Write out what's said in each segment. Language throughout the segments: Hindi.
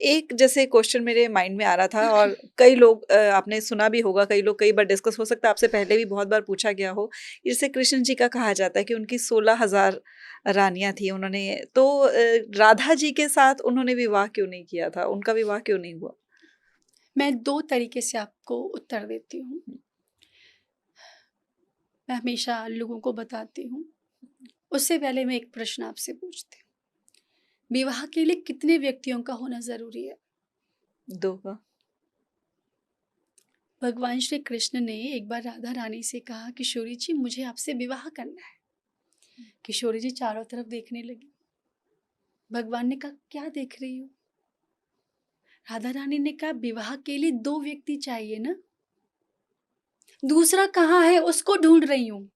एक जैसे क्वेश्चन मेरे माइंड में आ रहा था और कई लोग आपने सुना भी होगा, कई लोग कई बार डिस्कस हो सकता है आपसे पहले भी बहुत बार पूछा गया हो। जैसे कृष्ण जी का कहा जाता है कि उनकी 16,000 रानियाँ थी उन्होंने, तो राधा जी के साथ उन्होंने विवाह क्यों नहीं किया था? उनका विवाह क्यों नहीं हुआ? मैं 2 तरीके से आपको उत्तर देती हूँ। मैं हमेशा लोगों को बताती हूँ। उससे पहले मैं एक प्रश्न आपसे पूछती हूँ। विवाह के लिए कितने व्यक्तियों का होना ज़रूरी है? 2 का। भगवान श्री कृष्ण ने एक बार राधा रानी से कहा, किशोरी जी मुझे आपसे विवाह करना है। किशोरी जी चारों तरफ देखने लगी। भगवान ने कहा, क्या देख रही हो? राधा रानी ने कहा, विवाह के लिए 2 व्यक्ति चाहिए ना, दूसरा कहाँ है उसको ढूंढ रही हूँ।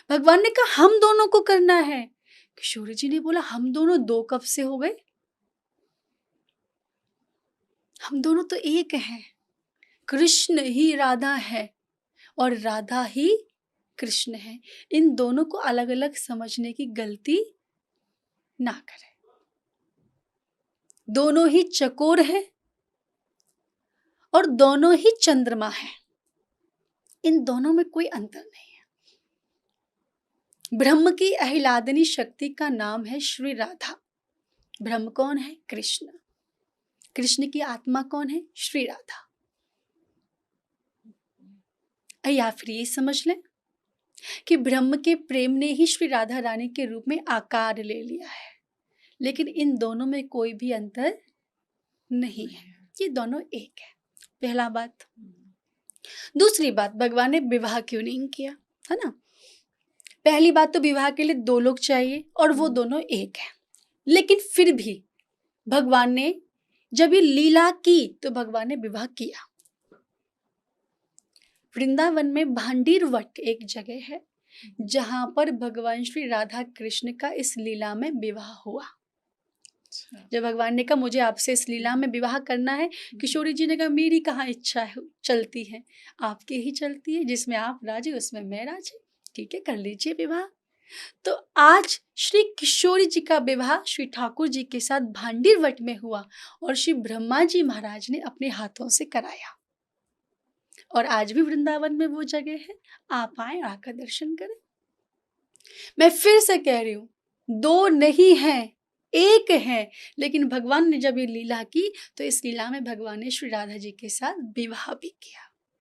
भगवान ने कहा, हम दोनों को करना है। किशोरी जी ने बोला, हम दोनों 2 कब से हो गए? हम दोनों तो एक हैं। कृष्ण ही राधा है और राधा ही कृष्ण है। इन दोनों को अलग अलग समझने की गलती ना करें। दोनों ही चकोर हैं और दोनों ही चंद्रमा हैं। इन दोनों में कोई अंतर नहीं है। ब्रह्म की आह्लादनी शक्ति का नाम है श्री राधा। ब्रह्म कौन है? कृष्ण। कृष्ण की आत्मा कौन है? श्री राधा। या फिर ये समझ लें कि ब्रह्म के प्रेम ने ही श्री राधा रानी के रूप में आकार ले लिया है, लेकिन इन दोनों में कोई भी अंतर नहीं है। ये दोनों एक है। पहला बात। दूसरी बात, भगवान ने विवाह क्यों नहीं किया, है ना? पहली बात तो विवाह के लिए 2 लोग चाहिए और वो दोनों एक है। लेकिन फिर भी भगवान ने जब ये लीला की तो भगवान ने विवाह किया। वृंदावन में भांडीर वट एक जगह है जहां पर भगवान श्री राधा कृष्ण का इस लीला में विवाह हुआ। जब भगवान ने कहा मुझे आपसे इस लीला में विवाह करना है, किशोरी जी ने कहा मेरी कहाँ इच्छा है, चलती है, आपकी ही चलती है। जिसमें आप राजी उसमें मैं राजी, ठीक है कर लीजिए विवाह। तो आज श्री किशोरी जी का विवाह श्री ठाकुर जी के साथ भांडीर वट में हुआ और श्री ब्रह्मा जी महाराज ने अपने हाथों से कराया। और आज भी वृंदावन में वो जगह है, आप आए आकर दर्शन करें। मैं फिर से कह रही हूँ, 2 नहीं हैं, एक है। लेकिन भगवान ने जब ये लीला की तो इस लीला में भगवान ने श्री राधा जी के साथ विवाह भी किया।